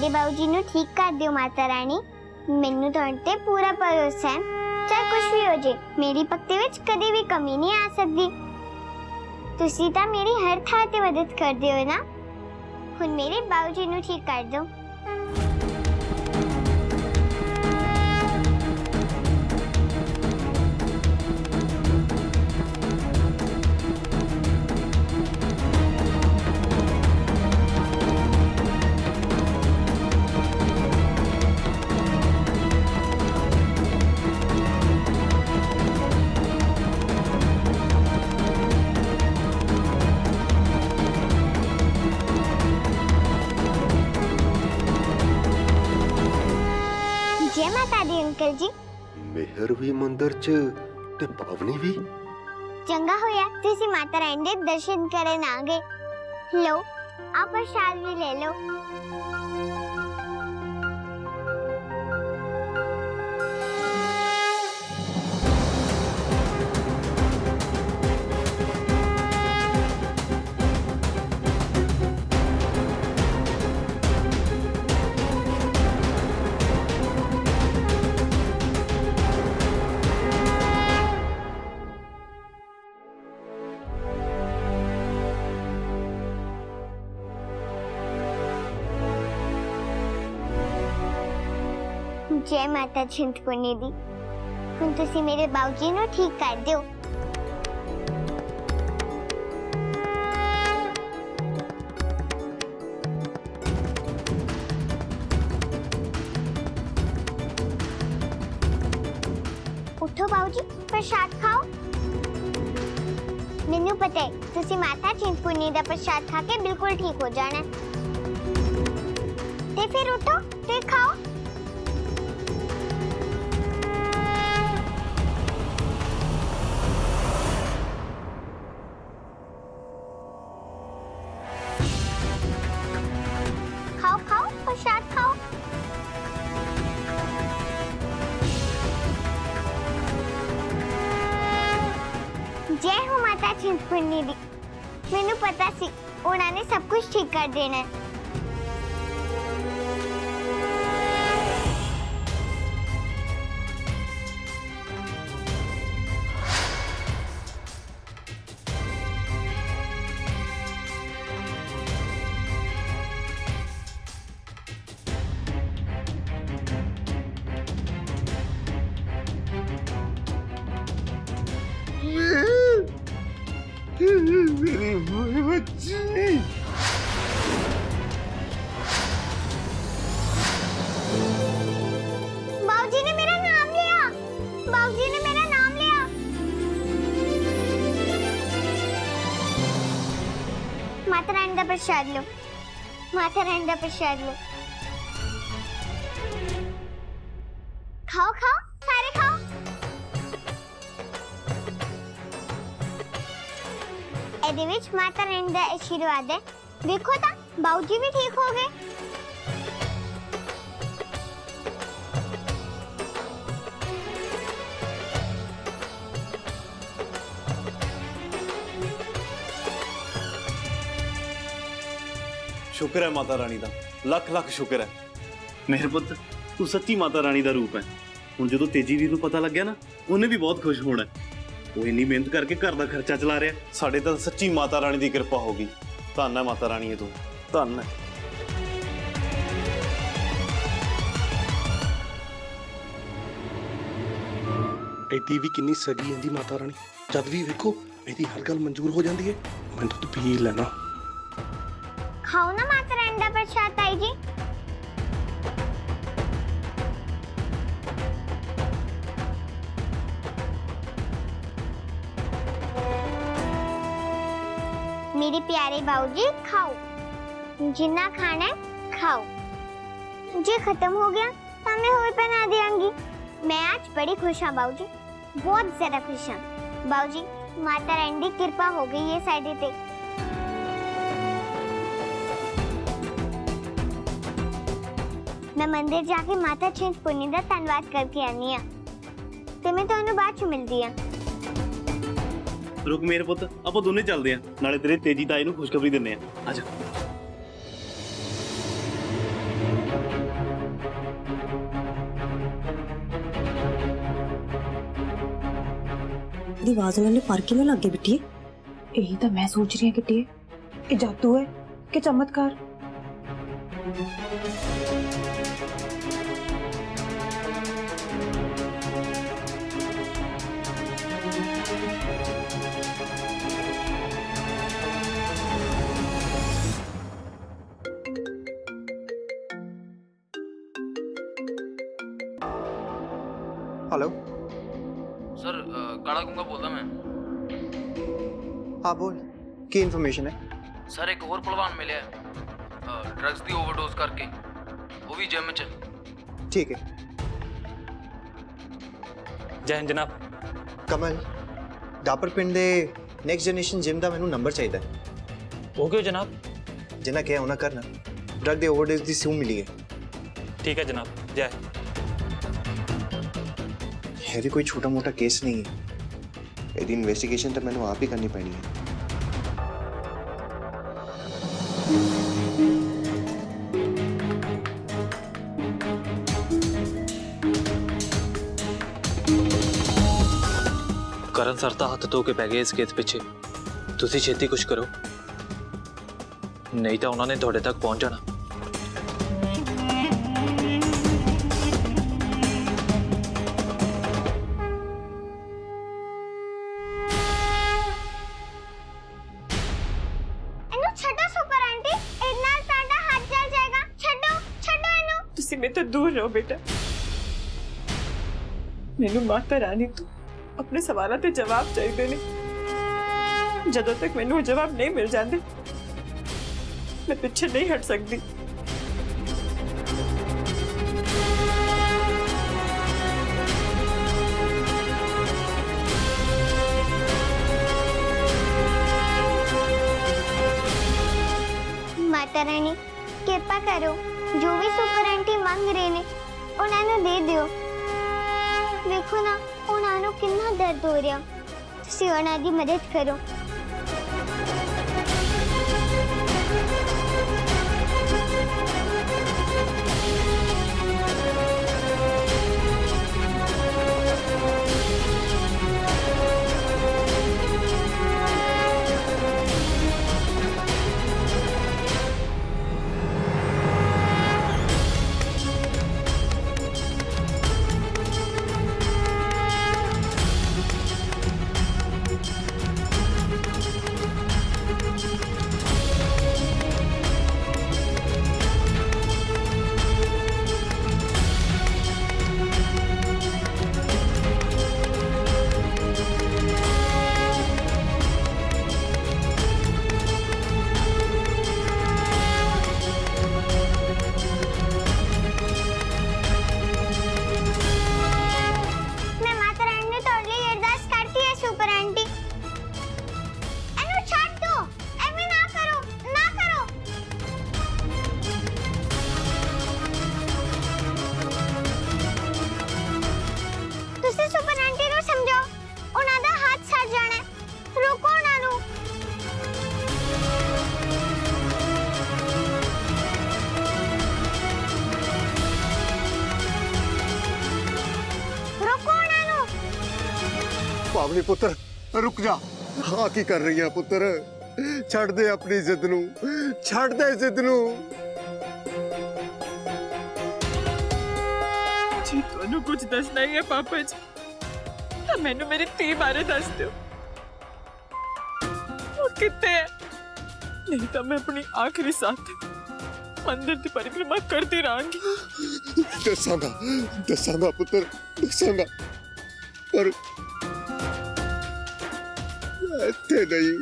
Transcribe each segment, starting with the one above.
मेरे बाबूजी नू ठीक कर दियो माता रानी। मैनू तुहाडे ते पूरा भरोसा है। चाहे कुछ भी हो जाए, मेरी भक्ति विच कदी भी कमी नहीं आ सकदी। तुसी तां मेरी हर थां ते मदद करदे हो ना। हुण मेरे बाबूजी नू ठीक कर दो। जय माता दी अंकल जी। मेहर भी मंदिर च ते पावनी भी। चंगा होया तुसी माता रानी दे दर्शन करन आ गए। लो आप प्रसाद भी ले लो। जय माता चिंतपूर्णी दी। हुण तुसी मेरे बाबूजी नू ठीक कर दियो। उठो बाबूजी, प्रसाद खाओ। मैनू पता है तुसी माता चिंतपूर्णी दा प्रसाद खा के बिल्कुल ठीक हो जाना। ते फिर उठो ते खाओ। खाओ खाओ प्रसाद खाओ। जय हो माता चिंतपूर्णी दी। मैनू पता सी उन्होंने सब कुछ ठीक कर देना है। मेरी बच्ची। बाबूजी ने मेरा नाम लिया। बाबूजी ने मेरा नाम लिया। माता रानी दा प्रसाद लो। माता रानी दा प्रसाद लो। खाओ खाओ सारे खाओ। ਇਹਦੇ ਵਿੱਚ ਮਾਤਾ ਰਾਣੀ ਦਾ ਆਸ਼ੀਰਵਾਦ ਹੈ। ਦੇਖੋ ਤਾਂ ਬਾਊਜੀ ਵੀ ਠੀਕ ਹੋ ਗਏ। शुक्र है माता रानी दा, लख लख शुक्र है। मेरे पुत तू सच्ची माता रानी दा रूप है। हुण जदों तेजी वीर नूं पता लग्या ना, उन्हें भी बहुत खुश होना। वो इन्नी मेहनत करके घर दा खर्चा चला रहा। साडे तां सच्ची माता रानी दी कृपा होगी। धन है माता रानी, तू धन है। एडी भी किन्नी सगी इंदी माता रानी। जद भी वेखो मेरी हर गल मंजूर हो जाती है। मैं दुध पी लेना। खाओ ना माता रानी दा प्रसाद ताई जी। मेरे प्यारे बाबूजी खाओ, जिन्ना खाना है खाओ। जे खत्म हो गया तो मैं और बना देंगी। मैं आज बड़ी खुश हूँ बाबूजी, बहुत ज्यादा खुश हूँ। बाबूजी माता रानी की कृपा हो गई है साडे ते। मैं मंदिर जाके माता चिंतपूर्णी दा धन्नवाद करके आनी हां ते मैं तुहानू बाद च मिलदी हां। रुक मेरे पुत, ਆਪਾਂ ਦੋਨੇ ਚੱਲਦੇ ਆਂ, ਨਾਲੇ ਤੇਰੇ ਤੇਜੀ ਤਾਏ ਨੂੰ ਖੁਸ਼ਖਬਰੀ ਦਿੰਨੇ ਆ। ਆਜਾ। ਦੀ ਆਵਾਜ਼ ਨਾਲ ਪਰ ਕਿਵੇਂ ਲੱਗ ਗਈ ਬਿੱਟੀ? यही तो मैं सोच रही हूँ किटी ये जादू है कि चमत्कार। हेलो सर काला गुंगा बोलदा मैं। हाँ बोल की इन्फॉर्मेशन है? सर एक और पहलवान मिले ड्रग्स दी ओवरडोज करके, वो भी जिम च। ठीक है जय हिंद जनाब। कमल डापर पिंड दे नेक्स्ट जनरेशन जिम दा मैनू नंबर चाहिए। वो क्यों जनाब? जिन्ना क्या होना करना ड्रग दे ओवरडोज दी सूह मिली है। ठीक है जनाब। जय। ये भी कोई छोटा मोटा केस नहीं है, यदि इन्वेस्टिगेशन तो मैंने आप ही करनी पड़ी है। ਕਰਨ ਸਰ ਤਾਂ ਹੱਥ ਧੋ ਕੇ ਪੈ ਗਏ ਇਸ ਕੇਸ ਪਿੱਛੇ। ਤੁਸੀਂ ਛੇਤੀ ਕੁਝ ਕਰੋ, ਨਹੀਂ ਤਾਂ ਉਹਨਾਂ ਨੇ ਤੁਹਾਡੇ ਤੱਕ ਪਹੁੰਚ ਜਾਣਾ। ਇਹਨੂੰ ਛੱਡੋ ਸੁਪਰ ਆਂਟੀ, ਇਹਦੇ ਨਾਲ ਸਾਡਾ ਹੱਥ ਜਲ ਜਾਏਗਾ। ਛੱਡੋ ਛੱਡੋ ਇਹਨੂੰ। तुसी में तो दूर रहो बेटा। मैनू माता रानी तो अपने सवालों के जवाब चाहिए ने। जदों तक मैनू जवाब नहीं मिल जाते मैं पीछे नहीं हट सकती। ਮਾਤਾ ਰਾਣੀ ਕਿਰਪਾ ਕਰੋ, ਜੋ ਵੀ ਸੁਪਰ ਆਂਟੀ ਮੰਗ ਰਹੇ ਨੇ ਉਹਨਾਂ ਨੂੰ ਦੇ ਦਿਓ। ਵੇਖੋ ਨਾ ਉਹਨਾਂ ਨੂੰ ਕਿੰਨਾ ਦਰਦ ਹੋ ਰਿਹਾ, ਤੁਸੀਂ ਉਹਨਾਂ ਦੀ ਮਦਦ ਕਰੋ। ਮੈਂ ਮਾਤਾ ਰਾਣੀ ਨੂੰ ਤੁਹਾਡੇ ਲਈ ਅਰਦਾਸ ਕਰਤੀ ਹੈ ਸੁਪਰ ਆਂਟੀ। ਇਹਨੂੰ ਛੱਡ ਦਿਓ, ਐਵੇਂ ਨਾ ਕਰੋ ਨਾ ਕਰੋ। ਤੁਸੀਂ ਸੁਪਰ ਆਂਟੀ ਨੂੰ ਸਮਝਾਓ, ਉਹਨਾਂ ਦਾ ਹੱਥ ਛੱਡ ਜਾਣਾ ਹੈ। ਰੋਕੋ ਉਹਨਾਂ ਨੂੰ। ਰੋਕੋ ਉਹਨਾਂ ਨੂੰ। ਭਾਵਨੀ ਪੁੱਤਰ ਰੁਕ ਜਾ। ਹਾਂ ਕੀ ਕਰ ਰਹੀ ਆ ਪੁੱਤਰ? ਛੱਡ ਦੇ ਆਪਣੀ ਜ਼ਿੱਦ ਨੂੰ, ਛੱਡ ਦੇ ਜ਼ਿੱਦ ਨੂੰ। जी तुहानू कुछ दसना ही है पापा जी तो मैनू मेरी धी बारे दस दो। वो कितने है? नहीं तो मैं अपनी आखिरी सांस तक मंदिर की परिक्रमा करती रहूंगी। ਦੱਸਾਂਗਾ ਦੱਸਾਂਗਾ ਪੁੱਤਰ ਦੱਸਾਂਗਾ, ਪਰ ਇੱਥੇ ਨਹੀਂ।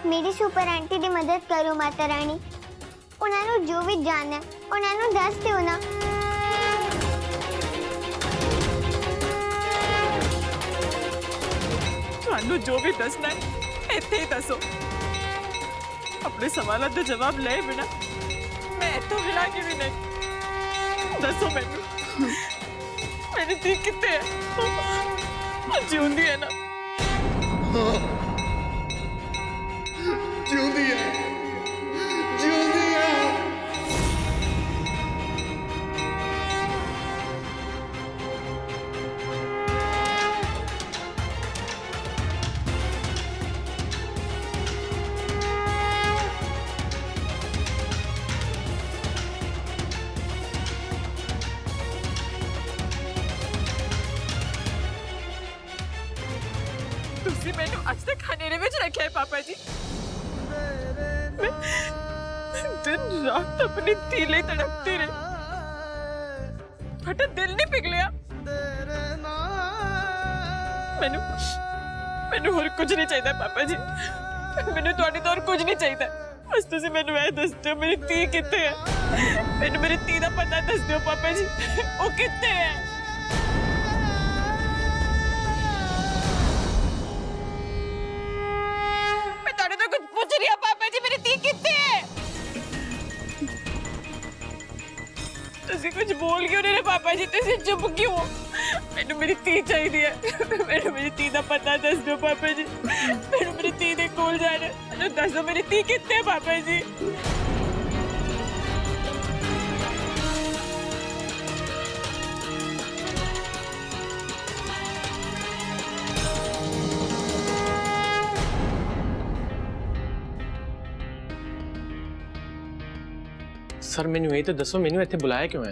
ਮੇਰੀ ਸੁਪਰ ਆਂਟੀ ਦੀ ਮਦਦ ਕਰੋ ਮਾਤਾ ਰਾਣੀ। ਉਹਨਾਂ ਨੂੰ ਜੋ ਵੀ ਜਾਣਨਾ ਹੈ ਉਹਨਾਂ ਨੂੰ ਦੱਸ ਦਿਓ ਨਾ। थानू जो भी दसना है इत्थे ही दसो। अपने सवालों के जवाब ले बिना मैं इत्थों हिला के भी नहीं। दसो मैनू मेरी धी कित्थे है? जीउंदी है ना? ਜਿਉਂਦੀ ਹੈ, ਜਿਉਂਦੀ ਹੈ। ਤੁਸੀਂ ਮੈਨੂੰ ਅੱਜ ਤੱਕ ਹਨੇਰੇ ਵਿੱਚ ਰੱਖਿਆ ਹੈ ਪਾਪਾ ਜੀ। ਮੈਂ ਦਿਨ ਰਾਤ ਆਪਣੀ ਧੀ ਲਈ ਤੜਪਦੀ ਰਹੀ। ਤੁਹਾਡਾ ਦਿਲ ਨਹੀਂ ਪਿਘਲਿਆ। ਮੈਨੂੰ ਹੋਰ ਕੁਝ ਨਹੀਂ ਚਾਹੀਦਾ ਪਾਪਾ ਜੀ। ਮੈਨੂੰ ਤੁਹਾਡੇ ਤੋਂ ਹੋਰ ਕੁਝ ਨਹੀਂ ਚਾਹੀਦਾ। ਬਸ ਤੁਸੀਂ ਮੈਨੂੰ ਇਹ ਦੱਸ ਦਿਓ ਮੇਰੀ ਧੀ ਕਿੱਥੇ ਹੈ। ਮੈਨੂੰ ਮੇਰੀ ਧੀ ਦਾ ਪਤਾ ਦੱਸ ਦਿਓ ਪਾਪਾ ਜੀ, ਉਹ ਕਿੱਥੇ ਹੈ। पूछ रही पापा जी मेरी धी कितने है। तुसी कुछ बोल क्यों नहीं रहे पापा जी? तुसी चुप क्यों? मैनू मेरी धी चाहिए है। मैनू मेरी धी दा पता दस दो पापा जी। मैनू मेरी धी दे कोल जाना। मैनू दस दो मेरी धी कितने है पापा जी। सर मैनू ये तो दसो, मैनू इत्थे बुलाया क्यों है?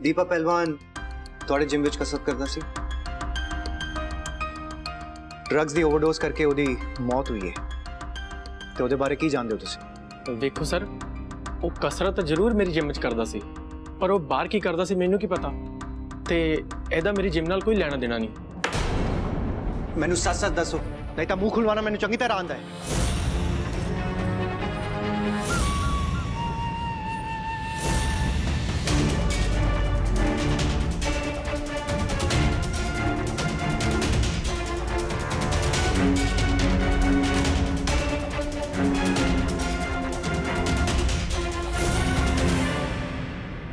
दीपा पहलवान ਤੁਹਾਡੇ ਜਿਮ ਵਿੱਚ ਕਸਰਤ ਕਰਦਾ ਸੀ। ਡਰੱਗਸ ਦੀ ਓਵਰਡੋਜ਼ ਕਰਕੇ ਉਹਦੀ ਮੌਤ ਹੋਈ ਹੈ ਤੇ ਉਹਦੇ ਬਾਰੇ ਕੀ ਜਾਣਦੇ ਹੋ ਤੁਸੀਂ? देखो सर, वो कसरत जरूर मेरी जिम च करदा सी, पर वो बाहर की करदा सी मैनू की पता। ते ਇਹਦਾ मेरी जिम नाल कोई लेना देना नहीं। ਮੈਨੂੰ ਸੱਚ ਸੱਚ ਦੱਸੋ, ਨਹੀਂ ਤਾਂ ਮੂੰਹ ਖੁਲਵਾਣਾ ਮੈਨੂੰ ਚੰਗੀ ਤਰ੍ਹਾਂ ਆਂਦਾ ਹੈ।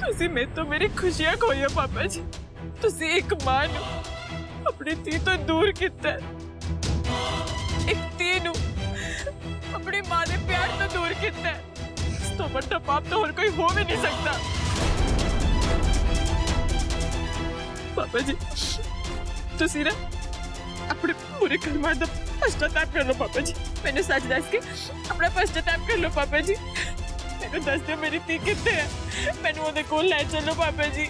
तुसी मेरे तो मेरी खुशियां खोई पापा जी। तुसी एक मां नू अपनी धी तो दूर किया। एक धी नू अपनी मां के प्यार तो दूर किया। इस तो बड़ा पाप तो और कोई हो भी नहीं सकता। पापा जी तुसी ना अपने पूरे कर्मां दा पश्चाताप कर लो पापा जी। मैंने सच दस के अपना पश्चाताप कर लो पापा जी। मैंने दस दो मेरी धी कितने है। मैनू ओदे कोल ले चलो पापा जी।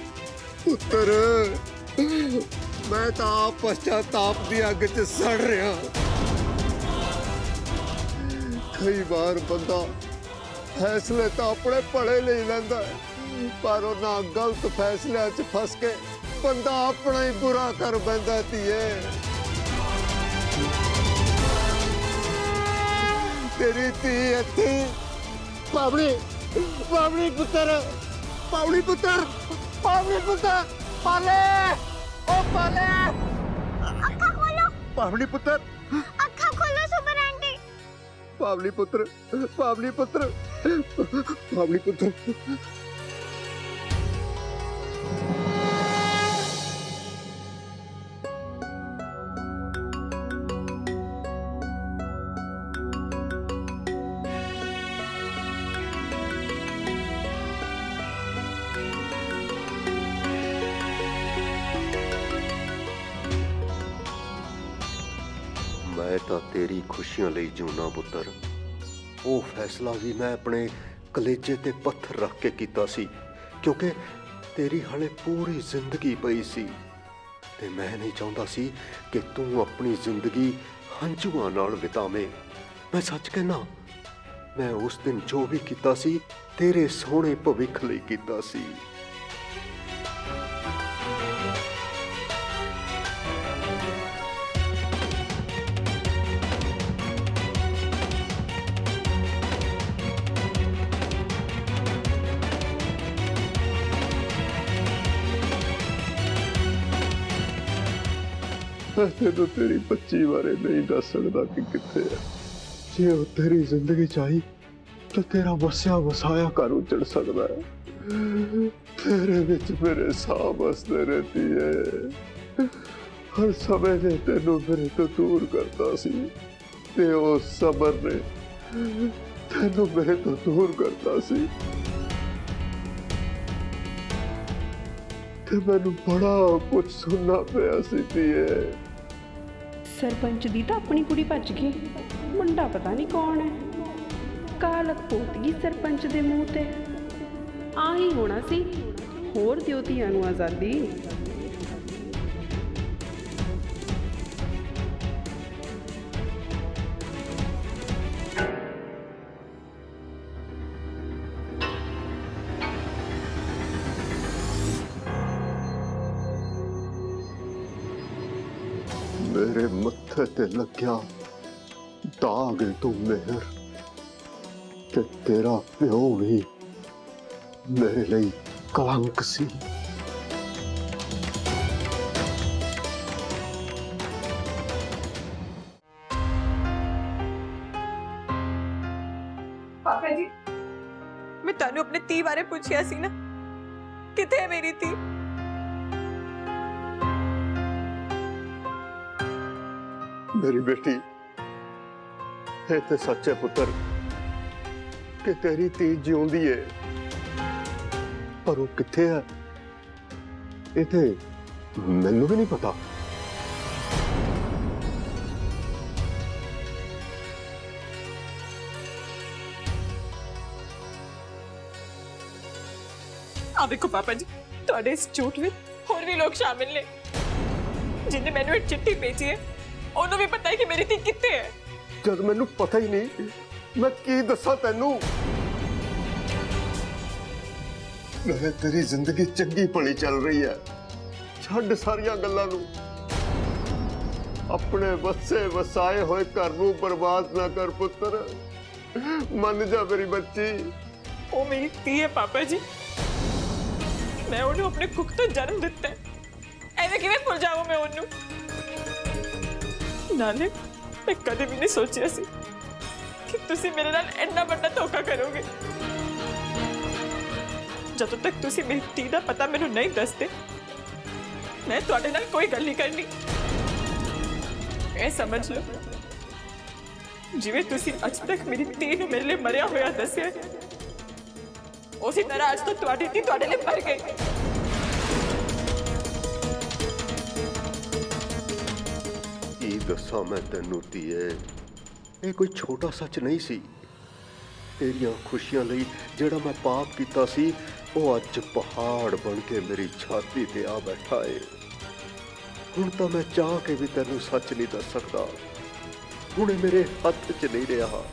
ਪੁੱਤਰ ਮੈਂ ਤਾਂ ਆਪ ਪਛਤਾਪ ਦੀ ਅੱਗ 'ਚ ਸੜ ਰਿਹਾ। ਕਈ ਵਾਰ ਬੰਦਾ ਫੈਸਲੇ ਤਾਂ ਆਪਣੇ ਭਲੇ ਲਈ ਲੈਂਦਾ ਹੈ, ਪਰ ਉਹਨਾਂ ਗਲਤ ਫੈਸਲਿਆਂ 'ਚ ਫਸ ਕੇ ਬੰਦਾ ਆਪਣਾ ਹੀ ਬੁਰਾ ਕਰ ਬੈਂਦਾ ਧੀਏ। ਤੇਰੀ ਧੀ ਇੱਥੇ ਪਾਵਣੀ ਪਾਵਣੀ ਪੁੱਤਰ ਪਾਵਣੀ ਪੁੱਤਰ ਪਾਵਣੀ ਪੁੱਤਰ ਪਾਲੇ ओ पाले अक्खा खोलो। पावनी पुत्र अक्खा खोलो सुपर आंटी। पावनी पुत्र पावनी पुत्र पावनी पुत्र। मैं तो तेरी खुशियां ਲਈ ਜੂਨਾ ਪੁੱਤਰ। ਉਹ ਫੈਸਲਾ ਵੀ ਮੈਂ ਆਪਣੇ ਕਲੇਜੇ ਤੇ ਪੱਥਰ ਰੱਖ ਕੇ ਕੀਤਾ ਸੀ, ਕਿਉਂਕਿ ਤੇਰੀ ਹਲੇ ਪੂਰੀ ਜ਼ਿੰਦਗੀ ਪਈ ਸੀ ਤੇ ਮੈਂ ਨਹੀਂ ਚਾਹੁੰਦਾ ਸੀ ਕਿ ਤੂੰ ਆਪਣੀ ਜ਼ਿੰਦਗੀ ਹੰਝੂਆਂ ਨਾਲ ਬਿਤਾਵੇਂ। ਮੈਂ ਸੱਚ ਕਹਿਣਾ, ਮੈਂ ਉਸ ਦਿਨ ਜੋ ਵੀ ਕੀਤਾ ਸੀ ਤੇਰੇ ਸੋਹਣੇ ਭਵਿੱਖ ਲਈ ਕੀਤਾ ਸੀ। ਤੈਨੂੰ ਤੇਰੀ ਬੱਚੀ ਬਾਰੇ ਨਹੀਂ ਦੱਸ ਸਕਦਾ ਕਿ ਕਿੱਥੇ ਹੈ। ਜੇ ਉਹ ਤੇਰੀ ਜ਼ਿੰਦਗੀ ਚਾਹੀ ਤਾਂ ਤੇਰਾ ਵਸਿਆ ਵਸਾਇਆ ਘਰ ਉਜੜ ਸਕਦਾ ਹੈ। ਤੇਰੇ ਵਿੱਚ ਮੇਰੇ ਸਾਹ ਵਸਦੇ ਰਹਿੰਦੀ ਹੈ। ਹਰ ਸਮੇਂ ਨੇ ਤੈਨੂੰ ਮੇਰੇ ਤੋਂ ਦੂਰ ਕਰਦਾ ਸੀ ਤੇ ਉਹ ਸਬਰ ਨੇ ਤੈਨੂੰ ਮੇਰੇ ਤੋਂ ਦੂਰ ਕਰਦਾ ਸੀ ਤੇ ਮੈਨੂੰ ਬੜਾ ਕੁਝ ਸੁਣਨਾ ਪਿਆ ਸੀ ਧੀਏ। ਸਰਪੰਚ ਦੀ ਤਾਂ ਆਪਣੀ ਕੁੜੀ ਭੱਜ ਗਈ, ਮੁੰਡਾ ਪਤਾ ਨਹੀਂ ਕੌਣ ਹੈ। ਕਾਲਕ ਪੋਤ ਗਈ ਸਰਪੰਚ ਦੇ ਮੂੰਹ ਤੇ। ਆਹੀ ਹੋਣਾ ਸੀ, ਹੋਰ ਦਿਓ ਧੀਆਂ ਨੂੰ ਆਜ਼ਾਦੀ। मेरे मत्थे ते लग्या दाग तू मेहर ते तेरा प्यो भी मेरे लिए कलंक सी। पापा जी मैं तानू अपने धी बारे पूछया सी ना, किथे है मेरी धी? मेरी बेटी है ते सच्चे पुत्र कि तेरी धी जिउंदी है, पर वो किथे है इथे मैनू भी नहीं पता। आ देखो पापा जी, तुहाडे इस झूठ में होर भी लोग शामिल ने। जिन्हें मैनू एक चिट्ठी भेजी है ਉਹਨੂੰ ਵੀ ਪਤਾ ਹੈ ਕਿ ਮੇਰੀ ਧੀ ਕਿੱਥੇ ਹੈ। जब मैनू पता ही नहीं मैं की दसा तेनू। मैं तेरी जिंदगी चंगी भली चल रही है, छड्ड सारियां गल्लां नू। अपने वसे वसाए होए घर नू बर्बाद ना कर पुत्र, मन जा मेरी बच्ची। ਉਹ ਮੇਰੀ ਧੀ ਹੈ ਪਾਪਾ ਜੀ, ਮੈਂ ਉਹਨੂੰ ਆਪਣੇ ਕੁੱਖ ਤੋਂ ਜਨਮ ਦਿੱਤਾ ਹੈ। ਐਵੇਂ ਕਿਵੇਂ ਭੁੱਲ ਜਾਵਾਂ ਮੈਂ ਉਹਨੂੰ? ਨਾਲੇ मैं कदे भी नहीं सोचा सी कि तुसी मेरे नाल इतना बड़ा धोखा करोगे। जब तक तुसी मेरी धी दा पता मैनू नहीं दसते मैं तुहाडे नाल कोई गल नहीं करनी। ऐ समझ लो जिवें तुसी अज तक मेरी धी नू मेरे लिए मरिया होया दस्या, उसी तरह अज तो तुहाडी धी तुहाडे लिए मर गई। दसा मैं तेनू धीए, ये कोई छोटा सच नहीं सी। तेरिया खुशियां लई जेड़ा मैं पाप कीता सी वो अज पहाड़ बन के मेरी छाती ते आ बैठा है। हुण तां मैं चाह के भी तेनू सच नहीं दस सकदा, हुण मेरे हथ च नहीं रहा।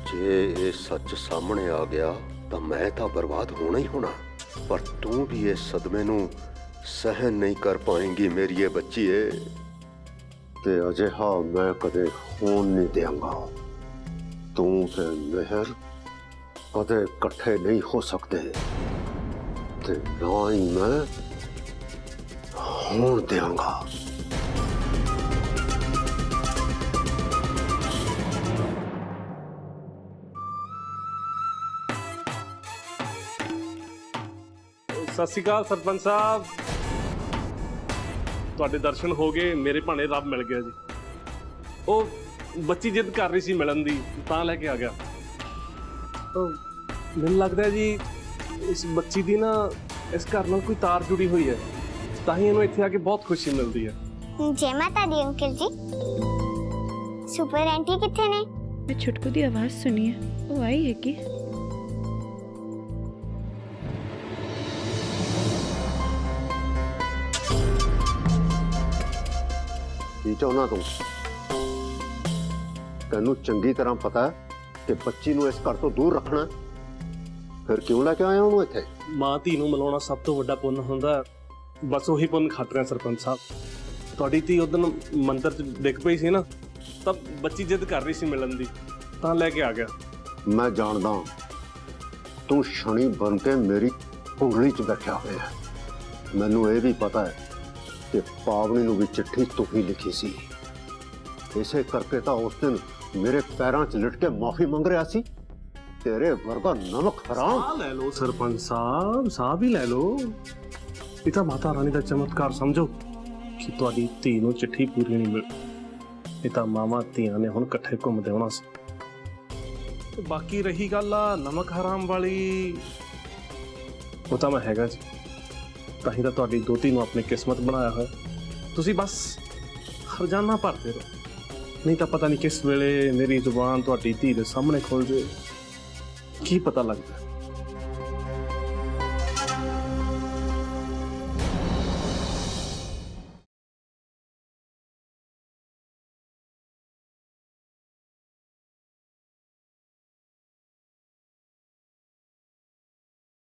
जे ये सच सामने आ गया तो मैं तो बर्बाद होना ही होना, पर तू भी इस सदमे नू सहन नहीं कर पाएंगी मेरी ये बच्ची है। ते अजिहा मैं कदे होन नहीं देंगा। तू ते मेहर कदे इकट्ठे नहीं हो सकते ते ना ही मैं होन देंगा। सत श्री अकाल सरपंच साहब, ਤੁਹਾਡੇ ਦਰਸ਼ਨ ਹੋ ਗਏ, ਮੇਰੇ ਭਾਣੇ ਰੱਬ ਮਿਲ ਗਿਆ ਜੀ। ਉਹ ਬੱਚੀ ਜਿੱਦ ਕਰ ਰਹੀ ਸੀ ਮਿਲਣ ਦੀ, ਤਾਂ ਲੈ ਕੇ ਆ ਗਿਆ। ਮੈਨੂੰ ਲੱਗਦਾ ਜੀ ਇਸ ਬੱਚੀ ਦੀ ਨਾ ਇਸ ਘਰ ਨਾਲ ਕੋਈ ਤਾਰ ਜੁੜੀ ਹੋਈ ਹੈ, ਤਾਂ ਹੀ ਇਹਨੂੰ ਇੱਥੇ ਆ ਕੇ ਬਹੁਤ ਖੁਸ਼ੀ ਮਿਲਦੀ ਹੈ। जय माता दी अंकल जी। सुपर आंटी किथे ने? मैं छुटकू दी आवाज सुनी है, वो आई है कि? की चाहना तू? तेनू चंगी तरह पता है कि बच्ची नू इस घर तो दूर रखना, फिर क्यों लेके आया हूँ इत्थे? मां धी नू मिलाउणा सब तो वड्डा पुण्य हुंदा, बस ਉਹੀ ਪੁੰਨ ਖਾਤਰ सरपंच साहब। ਤੁਹਾਡੀ ਧੀ ਉਦੋਂ ਮੰਦਰ 'ਚ ਡਿੱਗ ਪਈ ਸੀ ਨਾ, ਤਾਂ ਬੱਚੀ ਜਿੱਦ ਕਰ ਰਹੀ ਸੀ ਮਿਲਣ ਦੀ, ਤਾਂ ਲੈ ਕੇ ਆ ਗਿਆ। मैं जानदा ਤੂੰ ਸ਼ਨੀ ਬਣ ਕੇ ਮੇਰੀ ਕੁੰਡਲੀ 'ਚ ਬੈਠਿਆ ਹੋਇਆ ਹੈ। ਮੈਨੂੰ ਇਹ ਵੀ ਪਤਾ ਹੈ ਕਿ ਪਾਵਨੀ ਨੂੰ ਵੀ ਚਿੱਠੀ ਤੂੰ ਹੀ ਲਿਖੀ ਸੀ। ਇਸੇ ਕਰਕੇ ਤਾਂ ਉਸ ਦਿਨ ਮੇਰੇ ਪੈਰਾਂ 'ਚ ਲਿਟ ਕੇ ਮਾਫੀ ਮੰਗ ਰਿਹਾ ਸੀ। ਤੇਰੇ ਵਰਗਾ ਨਮਕ ਹਰਾਮ। ਸਾਹ ਲੈ ਲਓ ਸਰਪੰਚ ਸਾਹਿਬ, ਸਾਹ ਵੀ ਲੈ ਲਓ। ਇਹ ਤਾਂ ਮਾਤਾ ਰਾਣੀ ਦਾ ਚਮਤਕਾਰ ਸਮਝੋ ਕਿ ਤੁਹਾਡੀ ਧੀ ਨੂੰ ਚਿੱਠੀ ਪੂਰੀ ਨਹੀਂ ਮਿਲੀ। ਇਹ ਤਾਂ ਮਾਵਾਂ ਧੀਆਂ ਨੇ ਹੁਣ ਇਕੱਠੇ ਘੁੰਮਦੇ ਹੋਣਾ ਸੀ। ਤੇ ਬਾਕੀ ਰਹੀ ਗੱਲ ਆ ਨਮਕ ਹਰਾਮ ਵਾਲੀ, ਉਹ ਤਾਂ ਮੈਂ ਹੈਗਾ ਜੀ। ਤਾਂ ਹੀ ਤਾਂ ਤੁਹਾਡੀ ਦੋਤੀ ਨੂੰ ਆਪਣੀ ਕਿਸਮਤ ਬਣਾਇਆ ਹੋਇਆ। ਤੁਸੀਂ ਬਸ ਹਰਜਾਨਾ ਭਰਦੇ ਰਹੋ, ਨਹੀਂ ਤਾਂ ਪਤਾ ਨਹੀਂ ਕਿਸ ਵੇਲੇ ਮੇਰੀ ਜ਼ੁਬਾਨ ਤੁਹਾਡੀ ਧੀ ਦੇ ਸਾਹਮਣੇ ਖੁੱਲ ਜੇ, ਕੀ ਪਤਾ ਲੱਗਦਾ।